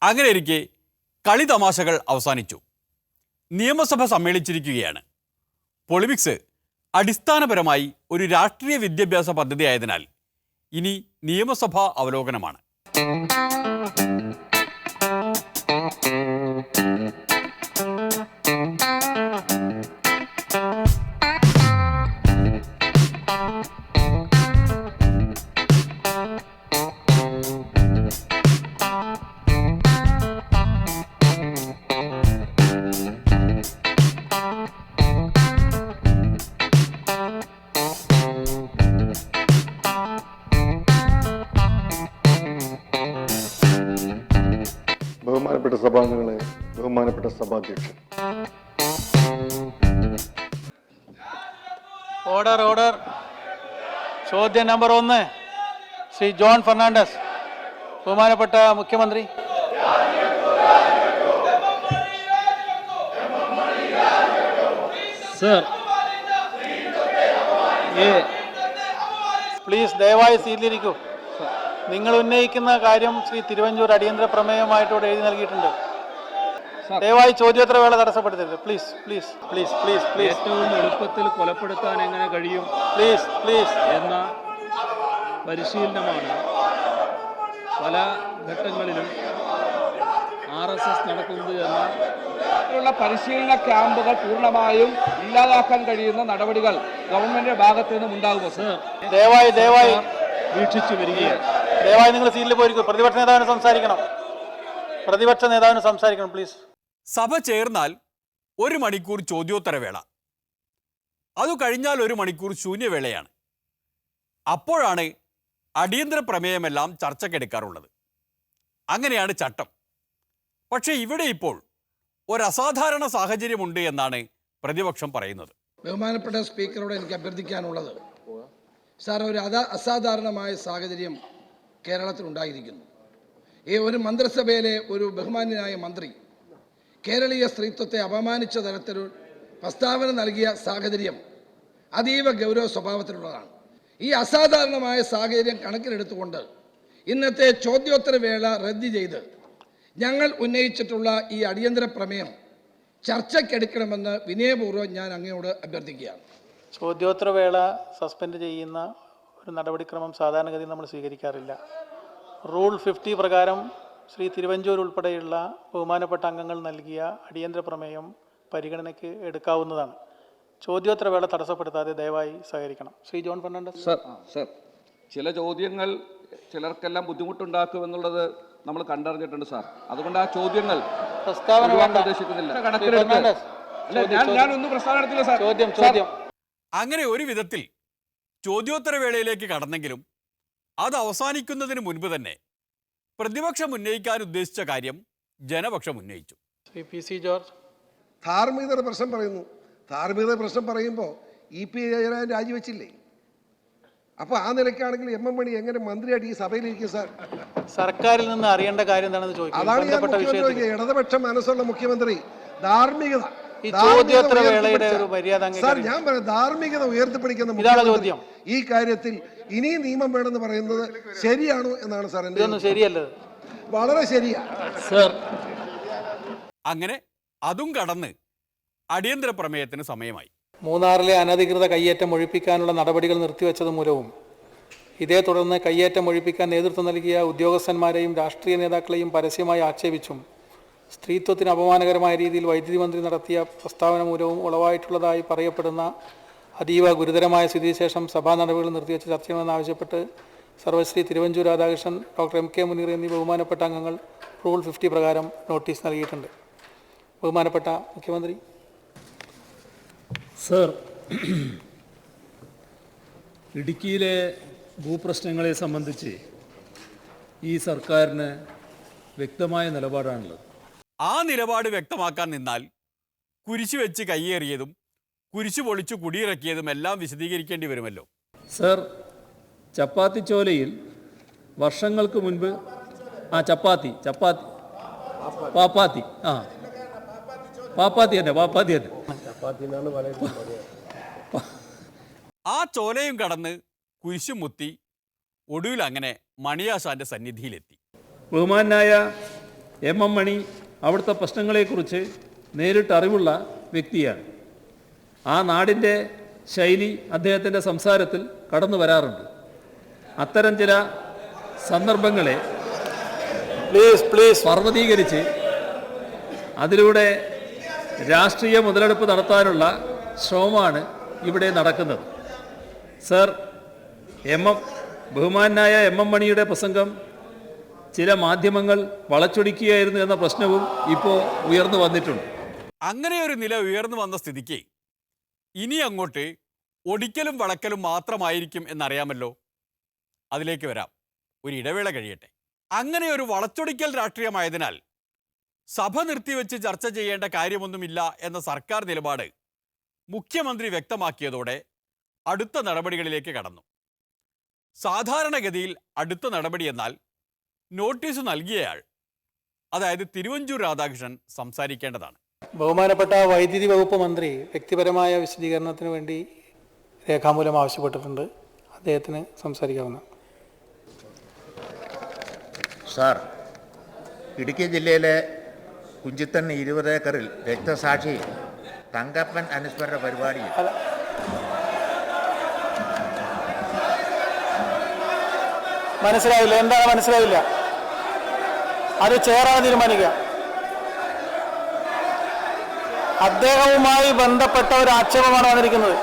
അങ്ങനെയിരിക്കെ കളി തമാശകൾ അവസാനിച്ചു. നിയമസഭ സമ്മേളിച്ചിരിക്കുകയാണ്. പൊളിമിക്സ് അടിസ്ഥാനപരമായി ഒരു രാഷ്ട്രീയ വിദ്യാഭ്യാസ പദ്ധതി ആയതിനാൽ ഇനി നിയമസഭാ അവലോകനമാണ്. ബഹുമാനപ്പെട്ട സഭാംഗങ്ങളെ, ബഹുമാനപ്പെട്ട സഭാധ്യക്ഷൻ. Order order. ചോദ്യം നമ്പർ 1, ശ്രീ ജോൺ ഫെർണാണ്ടസ്. ബഹുമാനപ്പെട്ട മുഖ്യമന്ത്രി. സർ, പ്ലീസ് ദയവായി സീറ്റിലിരിക്കൂ. നിങ്ങൾ ഉന്നയിക്കുന്ന കാര്യം ശ്രീ തിരുവഞ്ചൂർ അടിയന്തര പ്രമേയമായിട്ട് ഇവിടെ എഴുതി നൽകിയിട്ടുണ്ട്. ദയവായി ചോദ്യോത്തര വേള തടസ്സപ്പെടുത്തരുത്. Please please please please please. ഏറ്റവും എളുപ്പത്തിൽ കൊലപ്പെടുത്താൻ എങ്ങനെ കഴിയും പ്ലീസ് പ്ലീസ് എന്ന പരിശീലനമാണ് പല ഘട്ടങ്ങളിലും RSS നടക്കുന്നത് എന്ന പരിശീലന ക്യാമ്പുകൾ പൂർണ്ണമായും ഇല്ലാതാക്കാൻ കഴിയുന്ന നടപടികൾ ഗവൺമെന്റിന്റെ ഭാഗത്തു നിന്നും ഉണ്ടാകുമോ? സർ, ദയവായി ദയവായി വീക്ഷിച്ചു വരികയാണ്. ദയവായി നിങ്ങൾ സീറ്റിൽ പോയിരിക്കും. പ്രതിപക്ഷ നേതാവിന് സംസാരിക്കണം. പ്രതിപക്ഷ നേതാവിന് സംസാരിക്കണം പ്ലീസ്. സഭ ചേർന്നാൽ 1 മണിക്കൂർ ചോദ്യോത്തരവേള, അതു കഴിഞ്ഞാൽ 1 മണിക്കൂർ ശൂന്യവേളയാണ്. അപ്പോഴാണ് അടിയന്തര പ്രമേയമെല്ലാം ചർച്ചയ്ക്കെടുക്കാറുള്ളത്. അങ്ങനെയാണ് ചട്ടം. പക്ഷേ ഇവിടെ ഇപ്പോൾ ഒരസാധാരണ സാഹചര്യമുണ്ട് എന്നാണ് പ്രതിപക്ഷം പറയുന്നത്. ബഹുമാനപ്പെട്ട സ്പീക്കറോട് എനിക്ക് അഭ്യർത്ഥിക്കാനുള്ളത്, സാർ, ഒരു അസാധാരണമായ സാഹചര്യം കേരളത്തിൽ ഉണ്ടായിരിക്കുന്നു. ഒരു മന്ത്രിസഭയിലെ ഒരു ബഹുമാന്യനായ മന്ത്രി കേരളീയ സ്ത്രീത്വത്തെ അപമാനിച്ച തരത്തിൽ പ്രസ്താവന നൽകിയ സാഹചര്യം അതീവ ഗൗരവ സ്വഭാവത്തിലുള്ളതാണ്. ഈ അസാധാരണമായ സാഹചര്യം കണക്കിലെടുത്തുകൊണ്ട് ഇന്നത്തെ ചോദ്യോത്തര വേള റദ്ദ് ചെയ്ത് ഞങ്ങൾ ഉന്നയിച്ചിട്ടുള്ള ഈ അടിയന്തര പ്രമേയം ചർച്ചയ്ക്കെടുക്കണമെന്ന് വിനയപൂർവ്വം ഞാൻ അങ്ങയോട് അഭ്യർത്ഥിക്കുകയാണ്. ചോദ്യോത്തര വേള സസ്പെൻഡ് ചെയ്യുന്ന ഒരു നടപടിക്രമം സാധാരണഗതി നമ്മൾ സ്വീകരിക്കാറില്ല. റൂൾ 50 പ്രകാരം ശ്രീ തിരുവഞ്ചൂർ ഉൾപ്പെടെയുള്ള ബഹുമാനപ്പെട്ട അംഗങ്ങൾ നൽകിയ അടിയന്തര പ്രമേയം പരിഗണനയ്ക്ക് എടുക്കാവുന്നതാണ്. ചോദ്യോത്തര വേള തടസ്സപ്പെടുത്താതെ ദയവായി സഹകരിക്കണം. ശ്രീ ജോൺ ഫെർണാണ്ടസ്. സർ, ചില ചോദ്യങ്ങൾ ചിലർക്കെല്ലാം ബുദ്ധിമുട്ടുണ്ടാക്കുമെന്നുള്ളത് നമ്മൾ കണ്ടറിഞ്ഞിട്ടുണ്ട് സാർ. അതുകൊണ്ട് ആ ചോദ്യങ്ങൾ പ്രസ്താവന ഉദ്ദേശിക്കുന്നില്ല. അങ്ങനെ ഒരു വിധത്തിൽ ചോദ്യോത്തര വേളയിലേക്ക് കടന്നെങ്കിലും അത് അവസാനിക്കുന്നതിന് മുൻപ് തന്നെ പ്രതിപക്ഷം ഉന്നയിക്കാൻ ഉദ്ദേശിച്ച കാര്യം ജനപക്ഷം ഉന്നയിച്ചു. Shri PC George. ധാർമ്മികത പ്രശ്നം പറയുന്നു. ധാർമ്മികത പ്രശ്നം പറയുമ്പോൾ EP ജയരാജൻ രാജിവെച്ചില്ലേ? അപ്പോൾ ആ നിലയ്ക്കാണെങ്കിൽ MM മണി എങ്ങനെ മന്ത്രിയായിട്ട് ഈ സഭയിലിരിക്കും സാർ? സർക്കാരിൽ നിന്ന് അറിയേണ്ട കാര്യം എന്താണെന്ന് ചോദിക്കും. അതാണ് ഞാൻ മുഖ്യമന്ത്രി, ഇടതുപക്ഷ മനസ്സുള്ള മുഖ്യമന്ത്രി. ധാർമ്മികത, ഈ ചോദ്യോത്തര വേളയുടെ ഒരു മര്യാദ സാർ, ഞാൻ പറയാം, ധാർമ്മികത ഉയർത്തിപ്പിടിക്കുന്ന ചോദ്യം. ഈ കാര്യത്തിൽ ഇനിയും നിയമം വേണമെന്ന് പറയുന്നത് ശരിയാണോ എന്നാണ് സാർ എൻ്റെ. ശരിയല്ലത്, വളരെ ശരിയാ സർ. അങ്ങനെ അതും കടന്ന് അടിയന്തര പ്രമേയത്തിന് സമയമായി. മൂന്നാറിലെ അനധികൃത കയ്യേറ്റം ഒഴിപ്പിക്കാനുള്ള നടപടികൾ നിർത്തിവെച്ചത് മൂലവും ഇതേ തുടർന്ന് കയ്യേറ്റം ഒഴിപ്പിക്കാൻ നേതൃത്വം നൽകിയ ഉദ്യോഗസ്ഥന്മാരെയും രാഷ്ട്രീയ നേതാക്കളെയും പരസ്യമായി ആക്ഷേപിച്ചും സ്ത്രീത്വത്തിന് അപമാനകരമായ രീതിയിൽ വൈദ്യുതി മന്ത്രി നടത്തിയ പ്രസ്താവന മൂലവും ഉളവായിട്ടുള്ളതായി പറയപ്പെടുന്ന അതീവ ഗുരുതരമായ സ്ഥിതിവിശേഷം സഭാ നടപടികൾ നിർത്തിവെച്ച് ചർച്ച ചെയ്യണമെന്നാവശ്യപ്പെട്ട് സർവശ്രീ തിരുവഞ്ചൂർ രാധാകൃഷ്ണൻ, ഡോക്ടർ MK മുനീർ എന്നീ ബഹുമാനപ്പെട്ട അംഗങ്ങൾ റൂൾ 50 പ്രകാരം നോട്ടീസ് നൽകിയിട്ടുണ്ട്. ബഹുമാനപ്പെട്ട മുഖ്യമന്ത്രി. സർ, ഇടുക്കിയിലെ ഭൂപ്രശ്നങ്ങളെ സംബന്ധിച്ച് ഈ സർക്കാരിന് വ്യക്തമായ നിലപാടാണുള്ളത്. ആ നിലപാട് വ്യക്തമാക്കാൻ നിന്നാൽ കുരിശു വെച്ച് കയ്യേറിയതും കുരിശു പൊളിച്ചു കുടിയിറക്കിയതും എല്ലാം വിശദീകരിക്കേണ്ടി വരുമല്ലോ. സർ, ചപ്പാത്തിച്ചോലയിൽ വർഷങ്ങൾക്ക് മുൻപ് പാപ്പാത്തി തന്നെ ആ ചോലയും കടന്ന് കുരിശും മുത്തി ഒടുവിൽ അങ്ങനെ മണിയാശാന്റെ സന്നിധിയിലെത്തി. ബഹുമാനായ എം മണി അവിടുത്തെ പ്രശ്നങ്ങളെക്കുറിച്ച് നേരിട്ട് അറിവുള്ള വ്യക്തിയാണ്. ആ നാടിൻ്റെ ശൈലി അദ്ദേഹത്തിൻ്റെ സംസാരത്തിൽ കടന്നു വരാറുണ്ട്. അത്തരം ചില സന്ദർഭങ്ങളെ പർവ്വതീകരിച്ച് അതിലൂടെ രാഷ്ട്രീയ മുതലെടുപ്പ് നടത്താനുള്ള ശ്രമമാണ് ഇവിടെ നടക്കുന്നത്. സർ, ബഹുമാനായ എം മണിയുടെ പ്രസംഗം ചില മാധ്യമങ്ങൾ വളച്ചൊടിക്കുകയായിരുന്നു എന്ന പ്രശ്നവും ഇപ്പോൾ ഉയർന്നു വന്നിട്ടുണ്ട്. അങ്ങനെ ഒരു നില ഉയർന്നു വന്ന സ്ഥിതിക്ക് ഇനി അങ്ങോട്ട് ഒടിക്കലും വളക്കലും മാത്രമായിരിക്കും എന്നറിയാമല്ലോ. അതിലേക്ക് വരാം, ഒരു ഇടവേള കഴിയട്ടെ. അങ്ങനെ ഒരു വളച്ചൊടിക്കൽ രാഷ്ട്രീയമായതിനാൽ സഭ നിർത്തിവെച്ച് ചർച്ച ചെയ്യേണ്ട കാര്യമൊന്നുമില്ല എന്ന സർക്കാർ നിലപാട് മുഖ്യമന്ത്രി വ്യക്തമാക്കിയതോടെ അടുത്ത നടപടികളിലേക്ക് കടന്നു. സാധാരണഗതിയിൽ അടുത്ത നടപടി എന്നാൽ നോട്ടീസ് നൽകിയയാൾ, അതായത് തിരുവഞ്ചൂർ രാധാകൃഷ്ണൻ സംസാരിക്കേണ്ടതാണ്. ബഹുമാനപ്പെട്ട വൈദ്യുതി വകുപ്പ് മന്ത്രി വ്യക്തിപരമായ വിശദീകരണത്തിന് വേണ്ടി രേഖാമൂലം ആവശ്യപ്പെട്ടിട്ടുണ്ട്. അദ്ദേഹത്തിന് സംസാരിക്കാവുന്ന. സാർ, ഇടുക്കി ജില്ലയിലെ കുഞ്ചിത്തൻ 20 ഏക്കറിൽ രക്തസാക്ഷി തങ്കപ്പൻ അനുസ്മരണ പരിപാടിയിൽ മനസ്സിലായില്ല, എന്താണ് മനസ്സിലായില്ല? അത് ചെയറാണ് തീരുമാനിക്കുക. അദ്ദേഹവുമായി ബന്ധപ്പെട്ട ഒരു ആക്ഷേപമാണ് വന്നിരിക്കുന്നത്.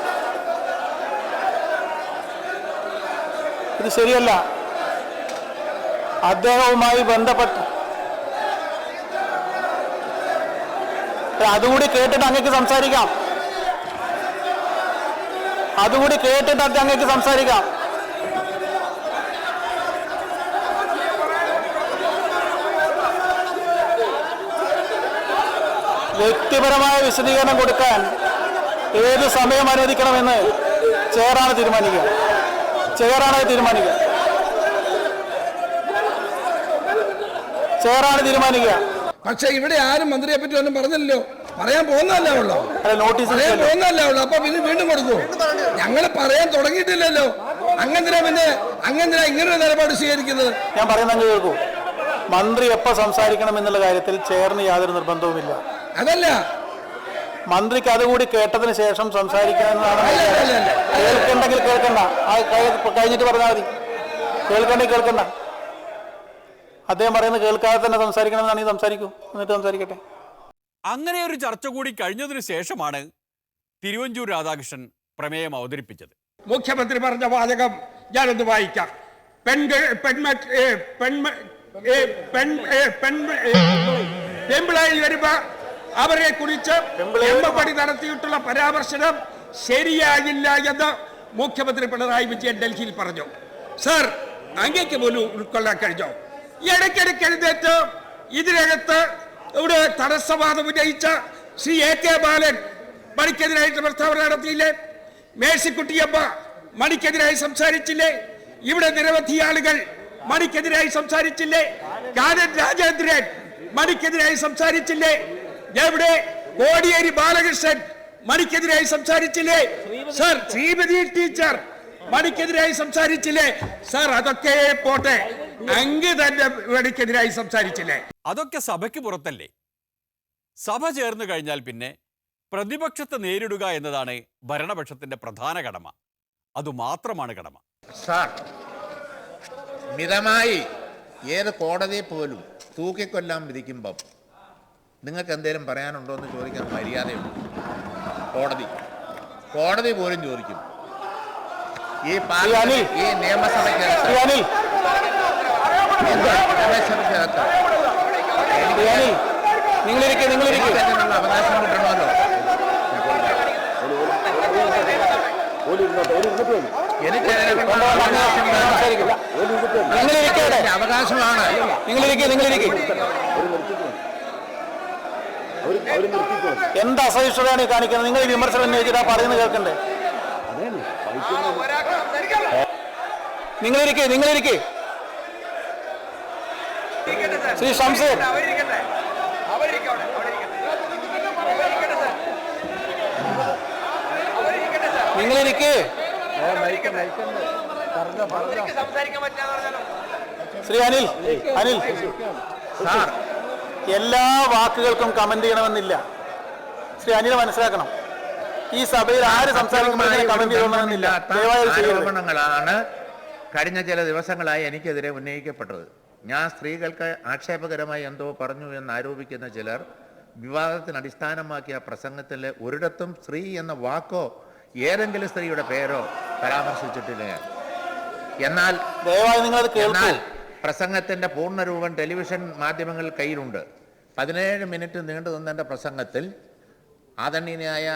ഇത് ശരിയല്ല. അദ്ദേഹവുമായി ബന്ധപ്പെട്ട് അതുകൂടി കേട്ടിട്ട് അങ്ങേക്ക് സംസാരിക്കാം. അതുകൂടി കേട്ടിട്ട് അങ്ങേക്ക് സംസാരിക്കാം. വ്യക്തിപരമായ വിശദീകരണം കൊടുക്കാൻ ഏത് സമയം അനുവദിക്കണമെന്ന് ചെയറാണ് തീരുമാനിക്കുക. ചെയറാണ് തീരുമാനിക്കുക. പക്ഷെ ഇവിടെ ആരും മന്ത്രിയെ പറ്റി ഒന്നും പറഞ്ഞില്ലല്ലോ. പറയാൻ പോകുന്നതല്ലേ ഉള്ളൂ. അപ്പൊ പിന്നെ വീണ്ടും കൊടുക്കുമോ? ഞങ്ങൾ പറയാൻ തുടങ്ങിയിട്ടില്ലല്ലോ. അങ്ങനെന്തിനാ ഇങ്ങനൊരു നിലപാട് സ്വീകരിക്കുന്നത്? ഞാൻ പറയുന്നത് കേൾക്കൂ. മന്ത്രി എപ്പോൾ സംസാരിക്കണം എന്നുള്ള കാര്യത്തിൽ ചെയറിന് യാതൊരു നിർബന്ധവുമില്ല. അതല്ല, മന്ത്രിക്ക് അതുകൂടി കേട്ടതിന് ശേഷം സംസാരിക്കണമെന്നാണ്. കേൾക്കണ്ടെങ്കിൽ കേൾക്കണ്ട, കഴിഞ്ഞിട്ട് പറഞ്ഞാൽ മതി. കേൾക്കണ്ടെങ്കിൽ കേൾക്കണ്ട. അദ്ദേഹം പറയുന്നത് കേൾക്കാതെ തന്നെ സംസാരിക്കണമെന്നാണെങ്കിൽ സംസാരിക്കൂ, എന്നിട്ട് സംസാരിക്കട്ടെ. അങ്ങനെ ഒരു ചർച്ച കൂടി കഴിഞ്ഞതിന് ശേഷമാണ് തിരുവഞ്ചൂർ രാധാകൃഷ്ണൻ പ്രമേയം അവതരിപ്പിച്ചത്. മുഖ്യമന്ത്രി പറഞ്ഞ വാചകം ഞാനൊന്ന് വായിക്കാം. പെൺപിള്ളയിൽ വരുമ്പോ അവരെ കുറിച്ച് എമ്മപ്പടി നടത്തിയിട്ടുള്ള പരാമർശനം ശരിയാകില്ല എന്ന് മുഖ്യമന്ത്രി പിണറായി വിജയൻ ഡൽഹിയിൽ പറഞ്ഞു. സർ, അങ്ങേക്ക് പോലും ഉൾക്കൊള്ളാൻ കഴിഞ്ഞോ? ഇടയ്ക്കിടയ്ക്ക് എഴുന്നേറ്റ് ഇതിനകത്ത് ഇവിടെ തടസ്സവാദം ഉന്നയിച്ച ശ്രീ AK ബാലൻ മണിക്കെതിരായിട്ട് പ്രസ്താവന നടത്തിയില്ലേ? മേഴ്സിക്കുട്ടിയമ്മ മണിക്കെതിരായി സംസാരിച്ചില്ലേ? ഇവിടെ നിരവധി ആളുകൾ മണിക്കെതിരായി സംസാരിച്ചില്ലേ? കാനൻ രാജേന്ദ്രൻ മണിക്കെതിരായി സംസാരിച്ചില്ലേ? എവിടെ കോടിയേരി ബാലകൃഷ്ണൻ മണിക്കെതിരായി സംസാരിച്ചില്ലേ? സർ, ശ്രീമതി ടീച്ചർ മണിക്കെതിരായി സംസാരിച്ചില്ലേ? സർ, അതൊക്കെ പോട്ടെ, അങ്ങ് തന്നെ മണിക്കെതിരായി സംസാരിച്ചില്ലേ? അതൊക്കെ സഭയ്ക്ക് പുറത്തല്ലേ. സഭ ചേർന്ന് കഴിഞ്ഞാൽ പിന്നെ പ്രതിപക്ഷത്തെ നേരിടുക എന്നതാണ് ഭരണപക്ഷത്തിന്റെ പ്രധാന കടമ. അതുമാത്രമാണ് കടമ. സാർ, മിതമായി ഏത് കോടതിയെ പോലും തൂക്കിക്കൊല്ലാൻ വിധിക്കുമ്പം നിങ്ങൾക്ക് എന്തെങ്കിലും പറയാനുണ്ടോ എന്ന് ചോദിക്കാൻ മര്യാദയുണ്ട്. കോടതി പോലും ചോദിക്കും. ഈ നിയമസഭയ്ക്കകത്ത് അതിനുള്ള അവകാശം കിട്ടണമല്ലോ. അവകാശമാണ്. എന്ത് അസഹിഷ്ണുതയാണ് ഈ കാണിക്കുന്നത്? നിങ്ങൾ വിമർശനം ഉന്നയിച്ചിട്ട് പറയുന്നത് കേൾക്കണ്ടേ? നിങ്ങളിരിക്കെ ശ്രീ ഷംസീർ, നിങ്ങളിരിക്കെ. ശ്രീ അനിൽ. സാർ, എല്ലാ വാക്കുകൾക്കും കമന്റ് ചെയ്യണമെന്നില്ല. ശ്രീ അനിൽ മനസ്സിലാക്കണം, ഈ സഭയിൽ ആര് സംസാരിക്കുമ്പോഴും കമന്റ് ചെയ്യണമെന്നില്ല. ആരോപണങ്ങളാണ് കഴിഞ്ഞ ചില ദിവസങ്ങളായി എനിക്കെതിരെ ഉന്നയിക്കപ്പെട്ടത്. ഞാൻ സ്ത്രീകൾക്ക് ആക്ഷേപകരമായി എന്തോ പറഞ്ഞു എന്ന് ആരോപിക്കുന്ന ചിലർ വിവാദത്തിന് അടിസ്ഥാനമാക്കിയ പ്രസംഗത്തിൽ ഒരിടത്തും സ്ത്രീ എന്ന വാക്കോ ഏതെങ്കിലും സ്ത്രീയുടെ പേരോ പരാമർശിച്ചിട്ടില്ല. എന്നാൽ പ്രസംഗത്തിൻ്റെ പൂർണ്ണരൂപം ടെലിവിഷൻ മാധ്യമങ്ങൾ കയ്യിലുണ്ട്. 17 മിനിറ്റ് നീണ്ടു നിന്ന പ്രസംഗത്തിൽ ആദരണീയനായ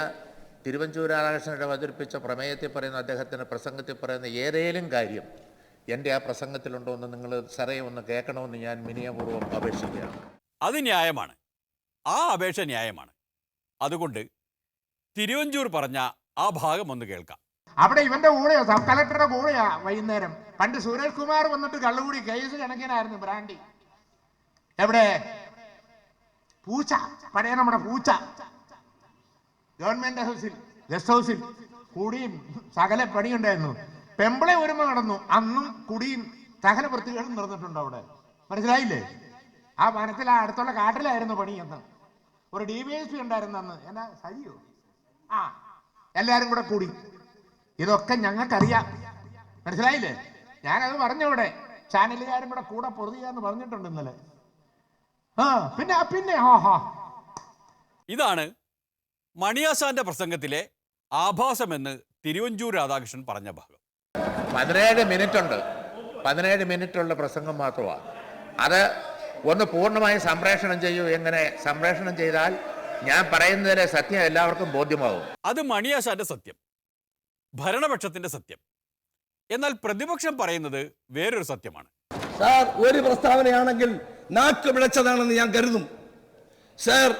തിരുവഞ്ചൂർ രാധാകൃഷ്ണൻ അവതരിപ്പിച്ച പ്രമേയത്തിൽ പറയുന്ന അദ്ദേഹത്തിൻ്റെ പ്രസംഗത്തിൽ പറയുന്ന ഏതെങ്കിലും കാര്യം എൻ്റെ ആ പ്രസംഗത്തിലുണ്ടോ എന്ന് നിങ്ങൾ സാറേ ഒന്ന് കേൾക്കണമെന്ന് ഞാൻ വിനയപൂർവ്വം അപേക്ഷിക്കുകയാണ്. അത് ന്യായമാണ്, ആ അപേക്ഷ ന്യായമാണ്. അതുകൊണ്ട് തിരുവഞ്ചൂർ പറഞ്ഞ ആ ഭാഗം ഒന്ന് കേൾക്കാം. അവിടെ ഇവന്റെ കൂടെയോ സബ് കളക്ടറുടെ കൂടെയാ വൈകുന്നേരം പണ്ട് സുരേഷ് കുമാർ വന്നിട്ട് കള്ളുകൂടി കേസ് കണക്കിനായിരുന്നു ബ്രാൻഡി. എവിടെ പൂച്ച, പഴയ നമ്മുടെ പൂച്ച ഗവൺമെന്റ് ഹൗസിൽ ഗസ്റ്റ് ഹൗസിൽ കുടിയും സകല പണിയുണ്ടായിരുന്നു. പെമ്പിളെ ഒരുമ നടന്നു, അന്നും കുടിയും സകല വൃത്തികളും നടന്നിട്ടുണ്ട് അവിടെ. മനസ്സിലായില്ലേ? ആ വനത്തിൽ ആ അടുത്തുള്ള കാട്ടിലായിരുന്നു പണി എന്ന്. ഒരു DVSP ഉണ്ടായിരുന്നു അന്ന്, എന്നാ സജിയോ, എല്ലാരും കൂടെ കൂടി. ഇതൊക്കെ ഞങ്ങൾക്കറിയാം, മനസ്സിലായില്ലേ? ഞാനത് പറഞ്ഞവിടെ ചാനലുകാരും കൂടെ കൂടെ പൊറുതിയാന്ന് പറഞ്ഞിട്ടുണ്ട് ഇന്നലെ. പിന്നെ ഇതാണ് മണിയാശാന്റെ പ്രസംഗത്തിലെ ആഭാസമെന്ന് തിരുവഞ്ചൂർ രാധാകൃഷ്ണൻ പറഞ്ഞ ഭാഗം. 17 മിനിറ്റ് ഉണ്ട്, 17 മിനിറ്റുള്ള പ്രസംഗം മാത്രമാണ്. അത് ഒന്ന് പൂർണ്ണമായി സംപ്രേഷണം ചെയ്യൂ. എങ്ങനെ സംപ്രേഷണം ചെയ്താൽ ഞാൻ പറയുന്നതിലെ സത്യം എല്ലാവർക്കും ബോധ്യമാവും. അത് മണിയാശാന്റെ സത്യം, ഭരണപക്ഷത്തിന്റെ സത്യം. എന്നാൽ പ്രതിപക്ഷം പറയുന്നത് വേറൊരു സത്യമാണ്. സാർ, ഒരു പ്രസ്താവനയാണെങ്കിൽ നാക്ക് പിഴച്ചതാണെന്ന് ഞാൻ കരുതും. സാർ,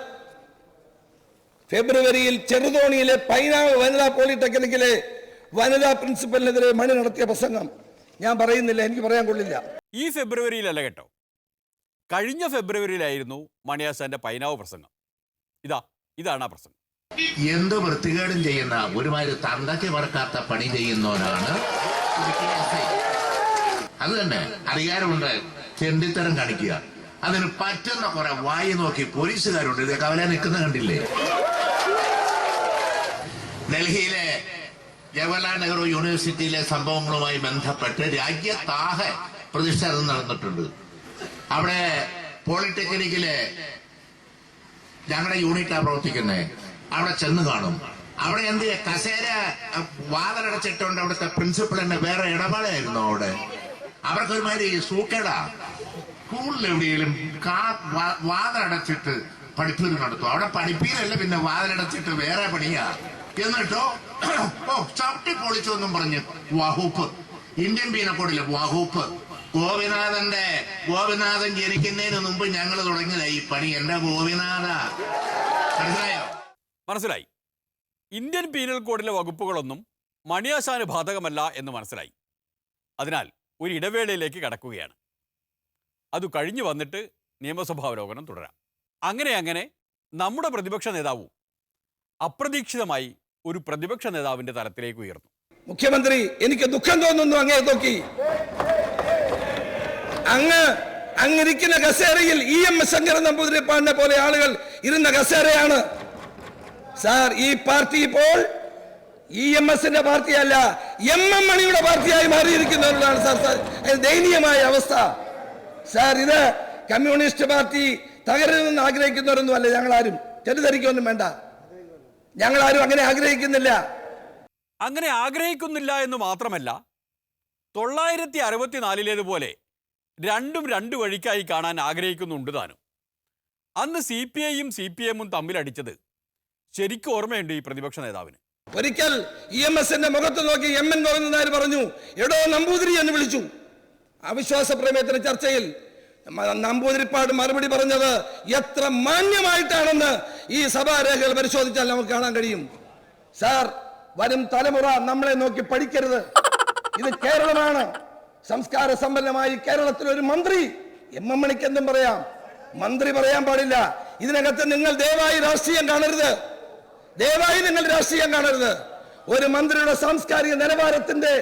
ഫെബ്രുവരിയിൽ ചെറുതോണിയിലെ പൈനാവ് വനിതാ പോളിടെക്നിക്കിലെ വനിതാ പ്രിൻസിപ്പലിനെതിരെ മണി നടത്തിയ പ്രസംഗം ഞാൻ പറയുന്നില്ല, എനിക്ക് പറയാൻ കൊള്ളില്ല. ഈ ഫെബ്രുവരിയിലല്ല കേട്ടോ, കഴിഞ്ഞ ഫെബ്രുവരിയിലായിരുന്നു മണിയാശാന്റെ പൈനാവ് പ്രസംഗം. ഇതാണ് ആ പ്രസംഗം. എന്ത് വൃത്തികേടും ചെയ്യുന്ന ഒരുമാതിരി തന്തയ്ക്ക് പറക്കാത്ത പണി ചെയ്യുന്നവനാണ്. അത് തന്നെ അധികാരമുണ്ട്, ചെണ്ടിത്തരം കാണിക്കുക. അതിന് പറ്റുന്ന കുറെ വായി നോക്കി പോലീസുകാരുണ്ട്. ഇത് കവല നിൽക്കുന്ന കണ്ടില്ലേ? ഡൽഹിയിലെ ജവഹർലാൽ നെഹ്റു യൂണിവേഴ്സിറ്റിയിലെ സംഭവങ്ങളുമായി ബന്ധപ്പെട്ട് രാജ്യത്താകെ പ്രതിഷേധം നടന്നിട്ടുണ്ട്. അവിടെ പോളിടെക്നിക്കിലെ ഞങ്ങളുടെ യൂണിറ്റാണ് പ്രവർത്തിക്കുന്നത്. അവിടെ ചെന്ന് കാണും. അവിടെ എന്ത് കസേര വാതിലടച്ചിട്ടുണ്ട്. അവിടുത്തെ പ്രിൻസിപ്പളിന്റെ വേറെ ഇടപാടായിരുന്നു. അവിടെ അവർക്കൊരുമാതിരി സൂക്കേടാ. സ്കൂളിൽ എവിടെയെങ്കിലും വാതിലടച്ചിട്ട് പഠിപ്പീര് നടത്തും. അവിടെ പഠിപ്പീരല്ല, പിന്നെ വാതിലടച്ചിട്ട് വേറെ പണിയാ. എന്നിട്ടോ ചവിട്ടി പൊളിച്ചൊന്നും പറഞ്ഞ് വകുപ്പ്, ഇന്ത്യൻ പീനക്കോഡിലെ വകുപ്പ്. ഗോപിനാഥൻ ജനിക്കുന്നതിന് മുമ്പ് ഞങ്ങൾ തുടങ്ങിയതാ ഈ പണി. എന്റെ ഗോപിനാഥ, മനസ്സിലായോ? മനസ്സിലായി. ഇന്ത്യൻ പീനൽ കോഡിലെ വകുപ്പുകളൊന്നും മണിയാശാന് ബാധകമല്ല എന്ന് മനസ്സിലായി. അതിനാൽ ഒരു ഇടവേളയിലേക്ക് കടക്കുകയാണ്. അത് കഴിഞ്ഞു വന്നിട്ട് നിയമസഭാവലോകനം തുടരാം. അങ്ങനെ നമ്മുടെ പ്രതിപക്ഷ നേതാവും അപ്രതീക്ഷിതമായി ഒരു പ്രതിപക്ഷ നേതാവിന്റെ തലത്തിലേക്ക് ഉയർന്നു. മുഖ്യമന്ത്രി, എനിക്ക് ദുഃഖം തോന്നുന്നു അങ്ങേ നോക്കി. അങ്ങിരിക്കുന്ന കസേരയിൽ EM ശങ്കരൻ നമ്പൂതിരിപ്പാടിനെ പോലെ ആളുകൾ ഇരുന്ന കസേരയാണ്. സാർ, ഈ പാർട്ടി ഇപ്പോൾ EMSന്റെ പാർട്ടിയല്ല, MM മണിയുടെ പാർട്ടിയായി മാറിയിരിക്കുന്നതാണ് സാർ. ദയനീയമായ അവസ്ഥ സാർ. ഇത് കമ്മ്യൂണിസ്റ്റ് പാർട്ടി തകരുമെന്ന് ആഗ്രഹിക്കുന്നവരൊന്നും അല്ല ഞങ്ങളാരും. തെറ്റിദ്ധരിക്കൊന്നും വേണ്ട, ഞങ്ങളാരും അങ്ങനെ ആഗ്രഹിക്കുന്നില്ല. അങ്ങനെ ആഗ്രഹിക്കുന്നില്ല എന്ന് മാത്രമല്ല, 1964 രണ്ടും രണ്ട് വഴിക്കായി കാണാൻ ആഗ്രഹിക്കുന്നുണ്ട് താനും. അന്ന് CPIയും CPMും തമ്മിലടിച്ചത് ശരിക്കും ഓർമ്മയുണ്ട് ഈ പ്രതിപക്ഷ നേതാവിന്. ഒരിക്കൽ EMSന്റെ മുഖത്ത് നോക്കി MN ഗോവിന്ദൻ നായർ പറഞ്ഞു, എടോ നമ്പൂതിരി എന്ന് വിളിച്ചു. അവിശ്വാസ പ്രമേയത്തിന്റെ ചർച്ചയിൽ നമ്പൂതിരിപ്പാട് മറുപടി പറഞ്ഞത് എത്ര മാന്യമായിട്ടാണെന്ന് ഈ സഭാരേഖകൾ പരിശോധിച്ചാൽ നമുക്ക് കാണാൻ കഴിയും. സാർ, വരും തലമുറ നമ്മളെ നോക്കി പഠിക്കരുത്. ഇത് കേരളമാണ്. സംസ്കാര സമ്പന്നമായി കേരളത്തിൽ ഒരു മന്ത്രി, MM മണിക്ക് എന്തും പറയാം, മന്ത്രി പറയാൻ പാടില്ല. ഇതിനകത്ത് നിങ്ങൾ ദയവായി രാഷ്ട്രീയം കാണരുത്, നിങ്ങൾ രാഷ്ട്രീയം കാണരുത്. ഒരു മന്ത്രിയുടെ സാംസ്കാരിക നിലവാരത്തിന്റെ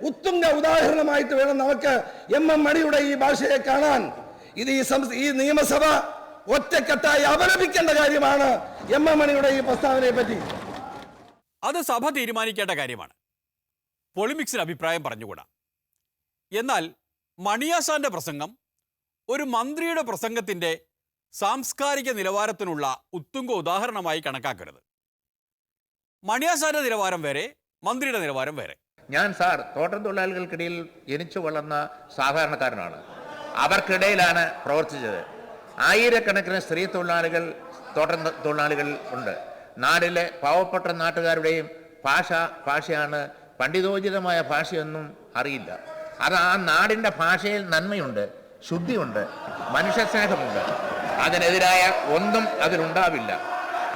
ഉത്തുംഗ ഉദാഹരണമായിട്ട് വേണം നമുക്ക് MM മണിയുടെ ഈ ഭാഷയെ കാണാൻ. ഇത് ഈ നിയമസഭ ഒറ്റക്കെട്ടായി അപലപിക്കേണ്ട കാര്യമാണ് എം.എം. മണിയുടെ ഈ പ്രസ്താവനയെ പറ്റി. അത് സഭ തീരുമാനിക്കേണ്ട കാര്യമാണ്. പൊളിമിക്സിന് അഭിപ്രായം പറഞ്ഞുകൂടാ. എന്നാൽ മണിയാസാന്റെ പ്രസംഗം ഒരു മന്ത്രിയുടെ പ്രസംഗത്തിൻ്റെ സാംസ്കാരിക നിലവാരത്തിനുള്ള ഉത്തുംഗ ഉദാഹരണമായി കണക്കാക്കരുത്. മണിയാസാന്റെ നിലവാരം വേറെ, മന്ത്രിയുടെ നിലവാരം വേറെ. ഞാൻ സാർ തോട്ടം തൊഴിലാളികൾക്കിടയിൽ ജനിച്ചു വളർന്ന സാധാരണക്കാരനാണ്. അവർക്കിടയിലാണ് പ്രവർത്തിച്ചത്. ആയിരക്കണക്കിന് സ്ത്രീ തൊഴിലാളികൾ, തോട്ടം തൊഴിലാളികൾ ഉണ്ട്. നാട്ടിലെ പാവപ്പെട്ട നാട്ടുകാരുടെയും ഭാഷയാണ് പണ്ഡിതോചിതമായ ഭാഷയൊന്നും അറിയില്ല. അത് ആ നാടിൻ്റെ ഭാഷയിൽ നന്മയുണ്ട്, ശുദ്ധിയുണ്ട്, മനുഷ്യസ്നേഹമുണ്ട്. അതിനെതിരായ ഒന്നും അതിലുണ്ടാവില്ല.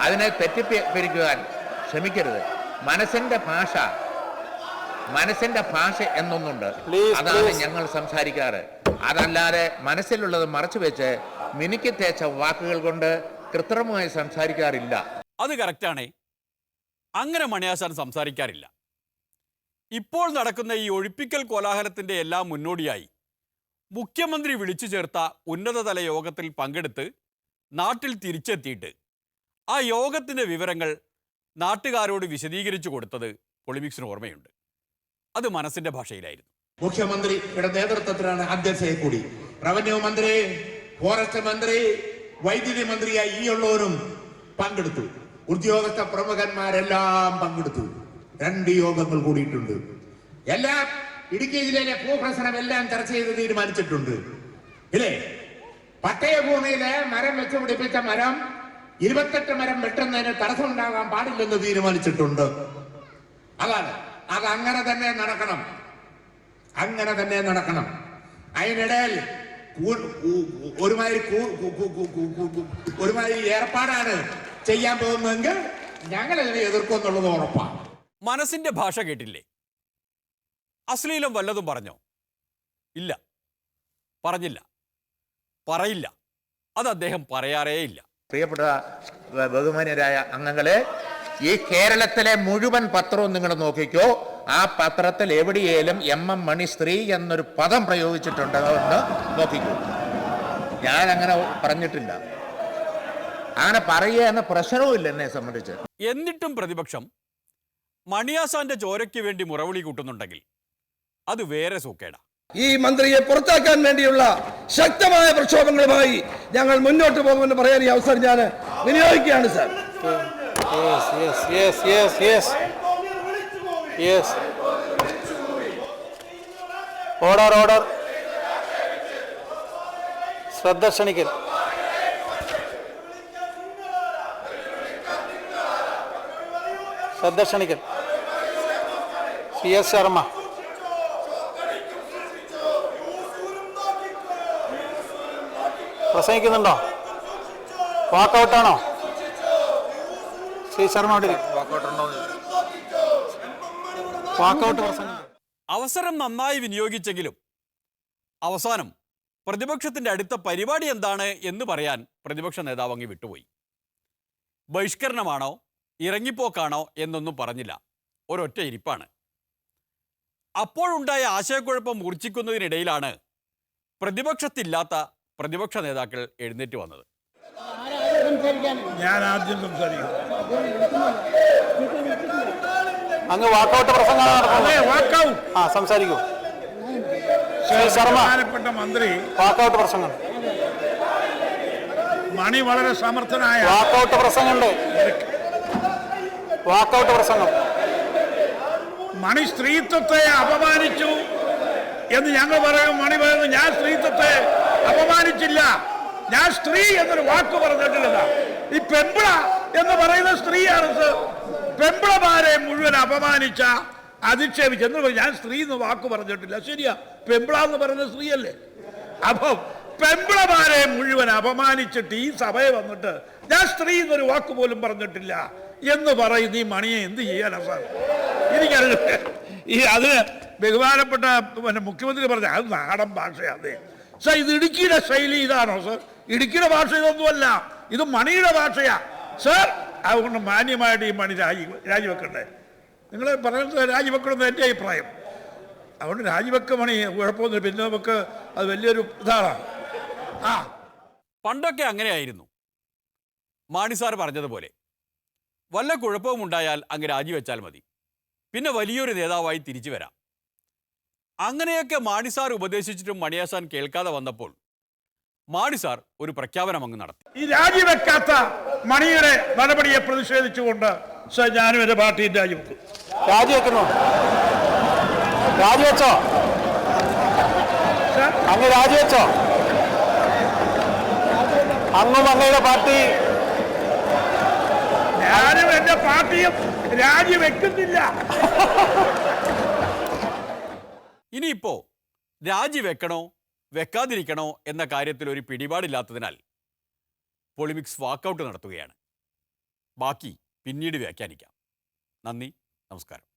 അതിനെ തെറ്റിദ്ധരിക്കുവാൻ ശ്രമിക്കരുത്. മനസ്സിൻ്റെ ഭാഷ എന്നൊന്നുണ്ട്. അതാണ് ഞങ്ങൾ സംസാരിക്കാറ്. അതല്ലാതെ മനസ്സിലുള്ളത് മറച്ചു വെച്ച് മിനുക്കി തേച്ച വാക്കുകൾ കൊണ്ട് കൃത്രിമമായി സംസാരിക്കാറില്ല. അത് കറക്റ്റാണേ. അങ്ങനെ മണിയാസാൻ സംസാരിക്കാറില്ല. ഇപ്പോൾ നടക്കുന്ന ഈ ഒഴിപ്പിക്കൽ കോലാഹലത്തിൻ്റെ എല്ലാം മുന്നോടിയായി മുഖ്യമന്ത്രി വിളിച്ചു ചേർത്ത ഉന്നതതല യോഗത്തിൽ പങ്കെടുത്ത് നാട്ടിൽ തിരിച്ചെത്തിയിട്ട് ആ യോഗത്തിൻ്റെ വിവരങ്ങൾ നാട്ടുകാരോട് വിശദീകരിച്ചു കൊടുത്തത് പൊളിമിക്സിന് ഓർമ്മയുണ്ട്. അത് മനസ്സിൻ്റെ ഭാഷയിലായിരുന്നു. മുഖ്യമന്ത്രിയുടെ നേതൃത്വത്തിലാണ് അധ്യക്ഷയെ കൂടി റവന്യൂ മന്ത്രി, ഫോറസ്റ്റ് മന്ത്രി, വൈദ്യുതി മന്ത്രിയായി ഈ ഉള്ളവരും പങ്കെടുത്തു. ഉദ്യോഗസ്ഥ പ്രമുഖന്മാരെല്ലാം പങ്കെടുത്തു. 2 യോഗങ്ങൾ കൂടിയിട്ടുണ്ട്. എല്ലാം ഇടുക്കി ജില്ലയിലെ ഭൂപ്രശ്നം എല്ലാം ചർച്ച ചെയ്ത് തീരുമാനിച്ചിട്ടുണ്ട്. ഇല്ലേ? പട്ടയഭൂമിയിലെ മരം വെച്ച് പിടിപ്പിച്ച മരം 28 മരം വെട്ടുന്നതിന് തടസ്സമുണ്ടാകാൻ പാടില്ലെന്ന് തീരുമാനിച്ചിട്ടുണ്ട്. അത് അങ്ങനെ തന്നെ നടക്കണം. അതിനിടയിൽ ഒരുമാതിരി ഏർപ്പാടാണ് ചെയ്യാൻ പോകുന്നതെങ്കിൽ ഞങ്ങൾ അതിനെ എതിർക്കുമെന്നുള്ളത് ഉറപ്പാണ്. മനസ്സിൻ്റെ ഭാഷ കേട്ടില്ലേ? അശ്ലീലം വല്ലതും പറഞ്ഞോ? ഇല്ല, പറഞ്ഞില്ല, പറയില്ല. അത് അദ്ദേഹം പറയാറേയില്ല. പ്രിയപ്പെട്ട ബഹുമാന്യരായ അംഗങ്ങളെ, ഈ കേരളത്തിലെ മുഴുവൻ പത്രവും നിങ്ങൾ നോക്കിക്കോ. ആ പത്രത്തിൽ എവിടെയേലും എം.എം. മണി സ്ത്രീ എന്നൊരു പദം പ്രയോഗിച്ചിട്ടുണ്ടോ എന്ന് നോക്കിക്കോ. ഞാൻ അങ്ങനെ പറഞ്ഞിട്ടില്ല. അങ്ങനെ പറയുക എന്ന പ്രശ്നവുമില്ല എന്നെ സംബന്ധിച്ച്. എന്നിട്ടും പ്രതിപക്ഷം മണിയാസാന്റെ ചോരയ്ക്ക് വേണ്ടി മുറവിളി കൂട്ടുന്നുണ്ടെങ്കിൽ അത് വേറെ സൂക്കേടാ. ഈ മന്ത്രിയെ പുറത്താക്കാൻ വേണ്ടിയുള്ള ശക്തമായ പ്രക്ഷോഭങ്ങളുമായി ഞങ്ങൾ മുന്നോട്ട് പോകുമെന്ന് പറയാൻ ഈ അവസരം ഞാൻ വിനിയോഗിക്കുകയാണ് സാർ. ഓർഡർ. ശ്രദ്ധ ക്ഷണിക്കൽ. CS ശർമ്മ. പ്രസംഗിക്കുന്നുണ്ടോ? വാക്കൗട്ടാണോ? ശ്രീ ശർമ്മ വാക്കൗട്ട് പ്രസംഗം. അവസരം നന്നായി വിനിയോഗിച്ചെങ്കിലും അവസാനം പ്രതിപക്ഷത്തിൻ്റെ അടുത്ത പരിപാടി എന്താണ് എന്ന് പറയാൻ പ്രതിപക്ഷ നേതാവ് അങ്ങ് വിട്ടുപോയി. ബഹിഷ്കരണമാണോ ഇറങ്ങിപ്പോക്കാണോ എന്നൊന്നും പറഞ്ഞില്ല. ഒരൊറ്റ ഇരിപ്പാണ്. അപ്പോഴുണ്ടായ ആശയക്കുഴപ്പം മൂർച്ഛിക്കുന്നതിനിടയിലാണ് പ്രതിപക്ഷത്തില്ലാത്ത പ്രതിപക്ഷ നേതാക്കൾ എഴുന്നേറ്റ് വന്നത്. ഞാൻ ആദ്യം സംസാരിക്കും. അങ്ങ് വാക്കൗട്ട് പ്രസംഗം സംസാരിക്കൂ. ബഹുമാനപ്പെട്ട മന്ത്രി വാക്കൗട്ട് പ്രസംഗം. മണി വളരെ സമർത്ഥനായ വാക്കൗട്ട് പ്രസംഗം. മണി സ്ത്രീത്വത്തെ അപമാനിച്ചു എന്ന് ഞങ്ങൾ പറയും. മണി പറയുന്നു ഞാൻ സ്ത്രീത്വത്തെ അപമാനിച്ചില്ല, ഞാൻ സ്ത്രീ എന്നൊരു വാക്ക് പറഞ്ഞിട്ടില്ല. ഈ പെമ്പിള എന്ന് പറയുന്ന സ്ത്രീയാണ്. പെമ്പിളമാരെ മുഴുവൻ അപമാനിച്ച, അധിക്ഷേപിച്ച എന്ന് ഞാൻ സ്ത്രീ എന്ന് വാക്ക് പറഞ്ഞിട്ടില്ല. ശരിയാ, പെമ്പിള എന്ന് പറയുന്ന സ്ത്രീയല്ലേ? അപ്പം പെമ്പിളമാരെ മുഴുവൻ അപമാനിച്ചിട്ട് ഈ സഭയെ വന്നിട്ട് ഞാൻ സ്ത്രീ എന്നൊരു വാക്ക് പോലും പറഞ്ഞിട്ടില്ല എന്ന് പറയുന്ന ഈ മണിയെ എന്ത് ചെയ്യാനാ സാർ? എനിക്കറിയില്ല. അത് ബഹുമാനപ്പെട്ട മുഖ്യമന്ത്രി പറഞ്ഞ അത് നാടൻ ഭാഷയാണ് സാർ. ഇത് ഇടുക്കിയുടെ ശൈലി ഇതാണോ സാർ? ഇടുക്കിയുടെ ഭാഷ ഇതൊന്നുമല്ല, ഇത് മണിയുടെ ഭാഷയാ സാർ. അതുകൊണ്ട് മാന്യമായിട്ട് ഈ മണി രാജിവെക്കണ്ടേ? നിങ്ങൾ പറയുന്നത് രാജിവെക്കണമെന്ന് എൻ്റെ അഭിപ്രായം. അതുകൊണ്ട് രാജിവെക്ക മണി, കുഴപ്പമൊന്നുമില്ല. പിന്നെ നമുക്ക് അത് വലിയൊരു ഇതാണ്. പണ്ടൊക്കെ അങ്ങനെയായിരുന്നു. മാണി സാർ പറഞ്ഞതുപോലെ വല്ല കുഴപ്പവും ഉണ്ടായാൽ അങ്ങ് രാജിവെച്ചാൽ മതി, പിന്നെ വലിയൊരു നേതാവായി തിരിച്ചു വരാം. അങ്ങനെയൊക്കെ മാണി സാർ ഉപദേശിച്ചിട്ടും മണിയാശാൻ കേൾക്കാതെ വന്നപ്പോൾ മാണി സാർ ഒരു പ്രഖ്യാപനം അങ്ങ് നടത്തി. ഈ രാജിവെക്കാത്ത മണിയുടെ നടപടിയെ പ്രതിഷേധിച്ചുകൊണ്ട് സർ ഞാനും എന്റെ പാർട്ടിയും രാജിവെക്കും. രാജിവെക്കുന്നു. രാജിവെച്ചോ? അങ്ങ് രാജിവെച്ചോ? അങ്ങും അങ്ങയുടെ പാർട്ടി? ഞാനും എന്റെ പാർട്ടിയും രാജിവെക്കുന്നില്ല. ഇനിയിപ്പോ രാജിവെക്കണോ വെക്കാതിരിക്കണോ എന്ന കാര്യത്തിൽ ഒരു പിടിപാടില്ലാത്തതിനാൽ പൊളിമിക്സ് വാക്കൗട്ട് നടത്തുകയാണ്. ബാക്കി പിന്നീട് വ്യാഖ്യാനിക്കാം. നന്ദി, നമസ്കാരം.